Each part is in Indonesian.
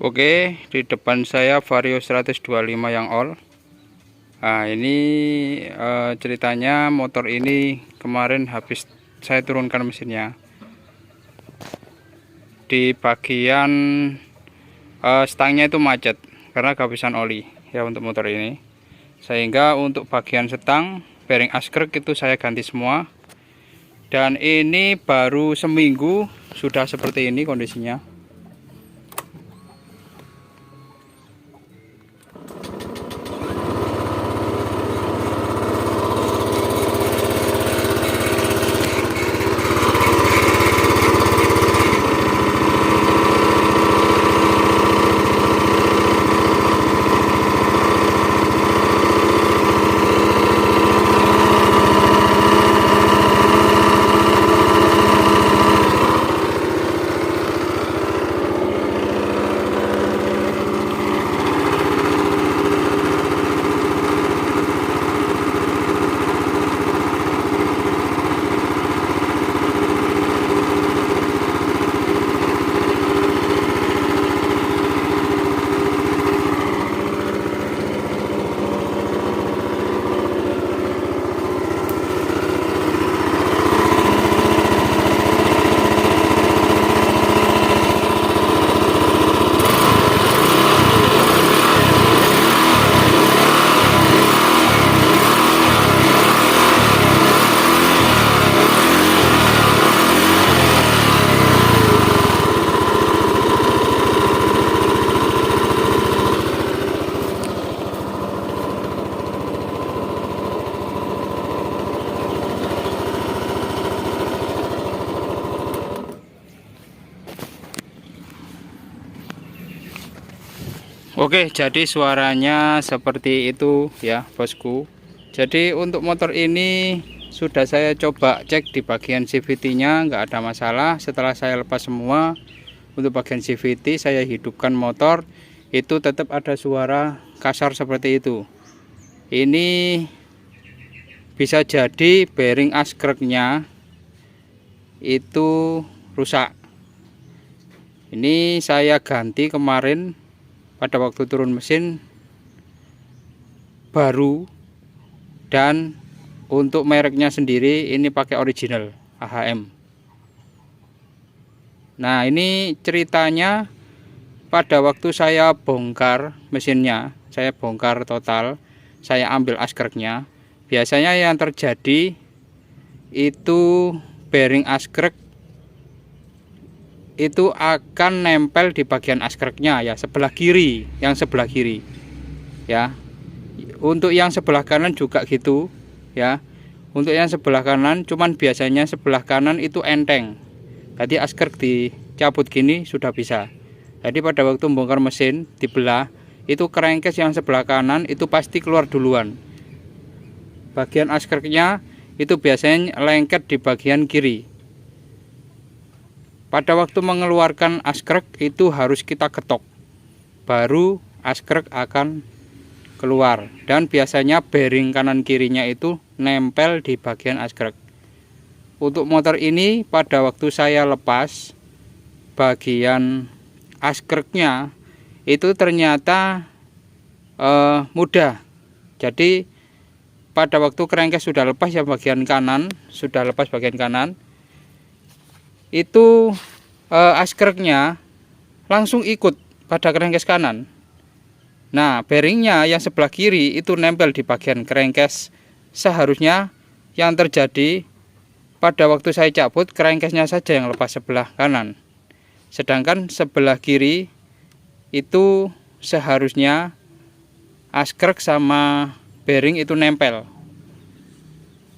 Oke, di depan saya Vario 125 yang all. Nah, ini ceritanya motor ini kemarin habis saya turunkan mesinnya. Di bagian stangnya itu macet karena kehabisan oli ya untuk motor ini. Sehingga untuk bagian setang, bearing askrek itu saya ganti semua. Dan ini baru seminggu sudah seperti ini kondisinya. Oke, jadi suaranya seperti itu ya bosku. Jadi untuk motor ini sudah saya coba cek di bagian CVT nya nggak ada masalah. Setelah saya lepas semua untuk bagian CVT, saya hidupkan motor, itu tetap ada suara kasar seperti itu. Ini bisa jadi bearing askreknya itu rusak. Ini saya ganti kemarin pada waktu turun mesin baru, dan untuk mereknya sendiri ini pakai original AHM. Nah, ini ceritanya pada waktu saya bongkar mesinnya, saya bongkar total, saya ambil askreknya. Biasanya yang terjadi itu bearing askrek itu akan nempel di bagian askreknya ya, sebelah kiri, yang sebelah kiri ya. Untuk yang sebelah kanan juga gitu ya. Untuk yang sebelah kanan, cuman biasanya sebelah kanan itu enteng. Jadi askrek dicabut gini sudah bisa. Jadi pada waktu bongkar mesin dibelah, itu kerengkes yang sebelah kanan itu pasti keluar duluan. Bagian askreknya itu biasanya lengket di bagian kiri. Pada waktu mengeluarkan askrek itu harus kita ketok, baru askrek akan keluar. Dan biasanya bearing kanan kirinya itu nempel di bagian askrek. Untuk motor ini pada waktu saya lepas, bagian askreknya itu ternyata mudah. Jadi pada waktu kerengkes sudah lepas ya, bagian kanan sudah lepas, bagian kanan itu askreknya langsung ikut pada kerengkes kanan. Nah, bearingnya yang sebelah kiri itu nempel di bagian kerengkes. Seharusnya yang terjadi pada waktu saya cabut, kerengkesnya saja yang lepas sebelah kanan, sedangkan sebelah kiri itu seharusnya askrek sama bearing itu nempel,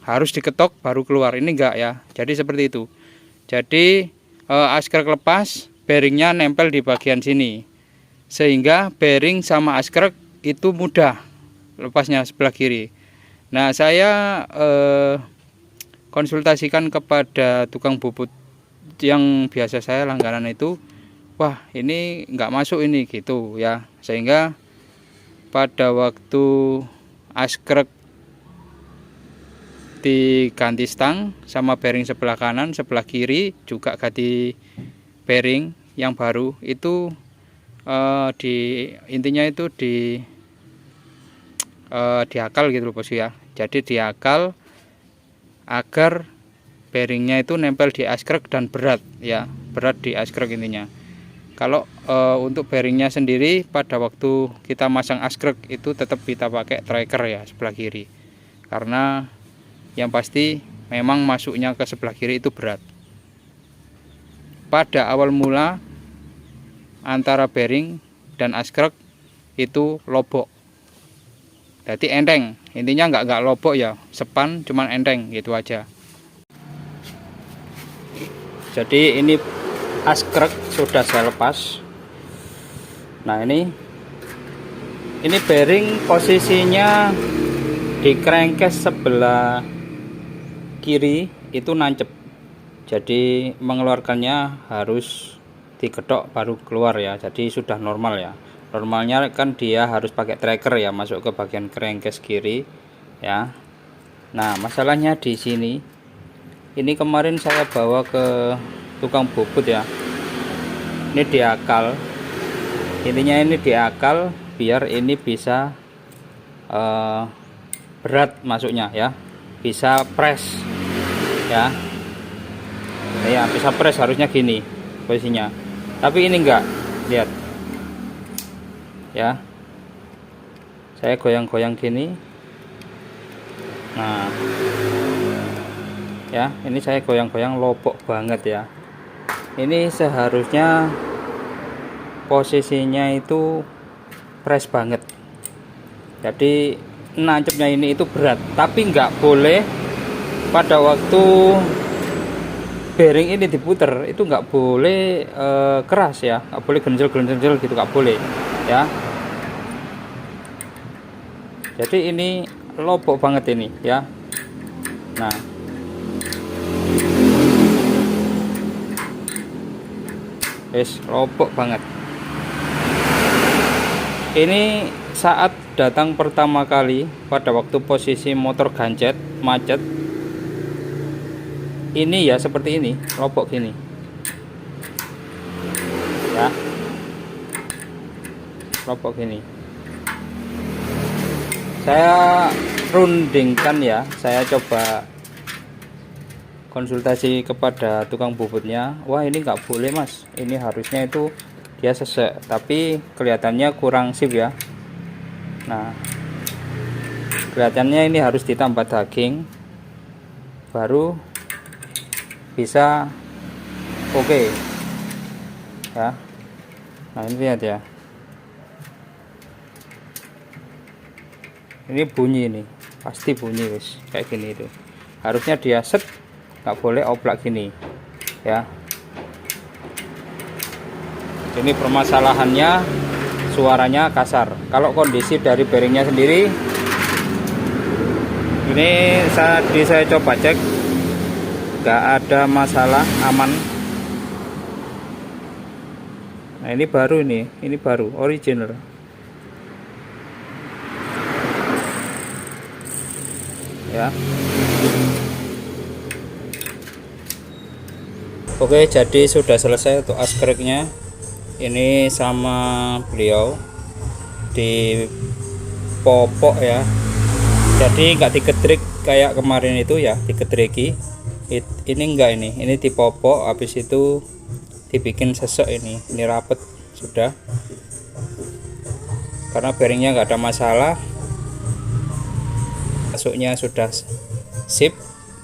harus diketok baru keluar. Ini enggak ya, jadi seperti itu. Jadi askrek lepas, bearingnya nempel di bagian sini, sehingga bearing sama askrek itu mudah lepasnya sebelah kiri. Nah, saya konsultasikan kepada tukang bubut yang biasa saya langganan itu, wah ini nggak masuk ini gitu ya, sehingga pada waktu askrek diganti stang sama bearing sebelah kanan, sebelah kiri juga ganti bearing yang baru, itu di intinya itu diakal gitu loh bosku ya. Jadi diakal agar bearingnya itu nempel di askrek dan berat ya, berat di askrek intinya. Kalau untuk bearingnya sendiri pada waktu kita masang askrek itu tetap kita pakai tracker ya sebelah kiri, karena yang pasti memang masuknya ke sebelah kiri itu berat. Pada awal mula antara bearing dan askrek itu lobok, jadi enteng, intinya nggak lobok ya, sepan cuman enteng gitu aja. Jadi ini askrek sudah saya lepas. Nah ini bearing posisinya di crankcase sebelah kiri itu nancep, jadi mengeluarkannya harus digedok baru keluar ya. Jadi sudah normal ya, normalnya kan dia harus pakai tracker ya masuk ke bagian crankcase kiri ya. Nah masalahnya di sini, ini kemarin saya bawa ke tukang bobot ya, ini diakal, intinya ini diakal biar ini bisa berat masuknya ya, bisa press ya. Ya bisa press, harusnya gini posisinya, tapi ini enggak, lihat ya, saya goyang-goyang gini. Nah ya, ini saya goyang-goyang lobok banget ya. Ini seharusnya posisinya itu press banget, jadi nancepnya ini itu berat, tapi nggak boleh pada waktu bearing ini diputer itu nggak boleh keras ya, nggak boleh genjel gitu, nggak boleh ya. Jadi ini lobok banget ini ya. Nah lobok banget ini saat datang pertama kali pada waktu posisi motor gancet macet. Ini ya seperti ini, lobok gini ya, lobok gini. Saya rundingkan ya, saya coba konsultasi kepada tukang bobotnya. Wah ini nggak boleh mas, ini harusnya itu dia sesek, tapi kelihatannya kurang sip ya. Nah kelihatannya ini harus ditambah daging baru bisa oke ya. Nah ini lihat ya, ini bunyi, ini pasti bunyi guys kayak gini. Itu harusnya dia set, nggak boleh oblak gini ya. Ini permasalahannya suaranya kasar. Kalau kondisi dari bearingnya sendiri, ini saya coba cek, nggak ada masalah, aman. Nah ini baru, ini baru original ya. Oke, jadi sudah selesai untuk askreknya. Ini sama beliau di popok ya, jadi nggak digedrik kayak kemarin itu ya, digedreki. Ini enggak, ini dipopok, habis itu dibikin sesek. Ini rapet sudah, karena bearingnya nggak ada masalah, masuknya sudah sip,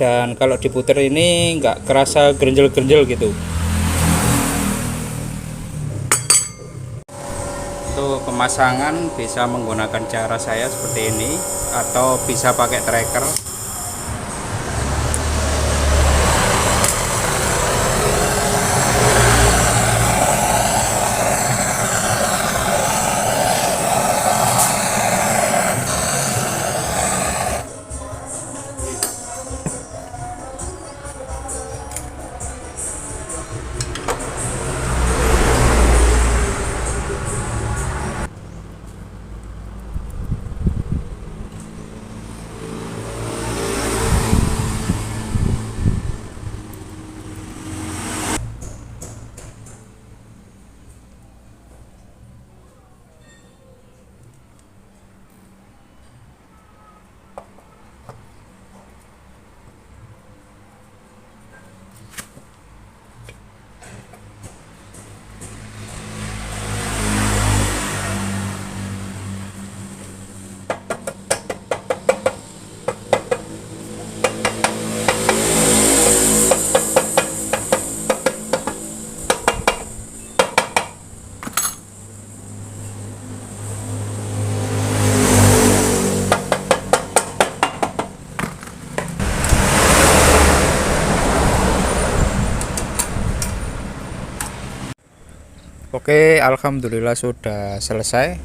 dan kalau diputer ini nggak kerasa grenjel-grenjel gitu. Untuk pemasangan bisa menggunakan cara saya seperti ini, atau bisa pakai tracker. Oke, alhamdulillah sudah selesai.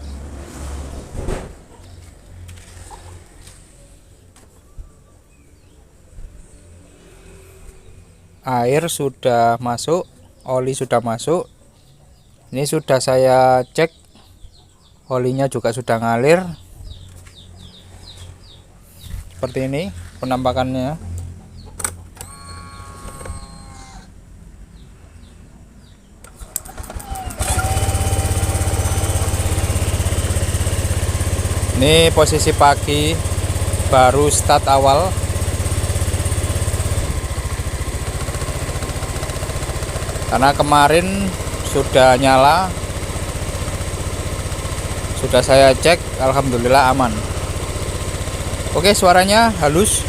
Air sudah masuk, oli sudah masuk. Ini sudah saya cek, olinya juga sudah ngalir. Seperti ini penampakannya. Ini posisi pagi, baru start awal. Karena kemarin sudah nyala, sudah saya cek, alhamdulillah aman. Oke, suaranya halus.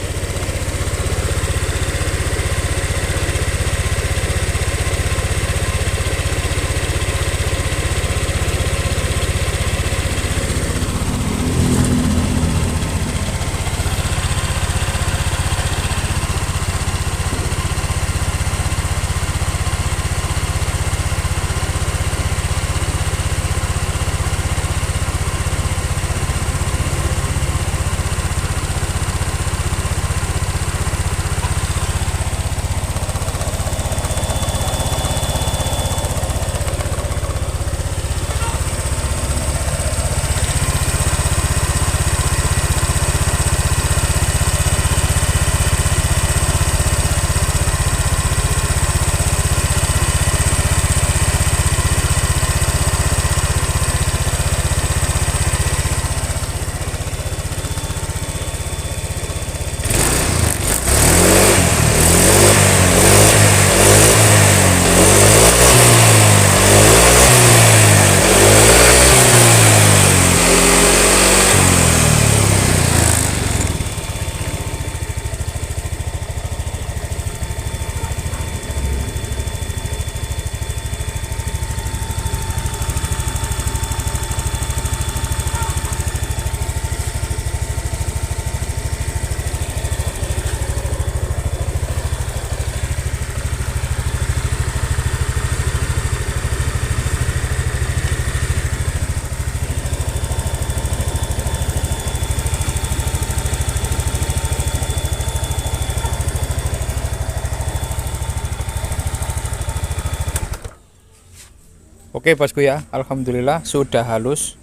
Oke bosku ya, alhamdulillah sudah halus.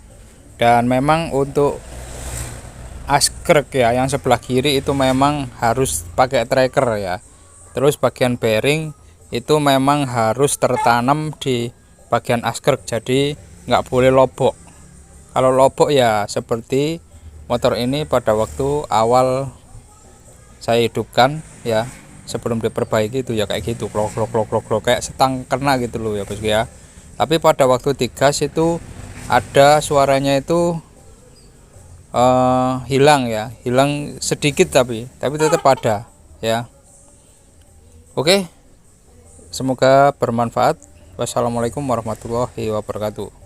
Dan memang untuk askrek ya yang sebelah kiri itu memang harus pakai tracker ya. Terus bagian bearing itu memang harus tertanam di bagian askrek, jadi nggak boleh lobok. Kalau lobok ya seperti motor ini pada waktu awal saya hidupkan ya, sebelum diperbaiki itu ya kayak gitu, klok klok klok klok klok, kayak setang kena gitu loh ya bosku ya. Tapi pada waktu digas itu ada suaranya itu hilang ya, hilang sedikit tapi tetap ada ya. Oke, semoga bermanfaat. Wassalamualaikum warahmatullahi wabarakatuh.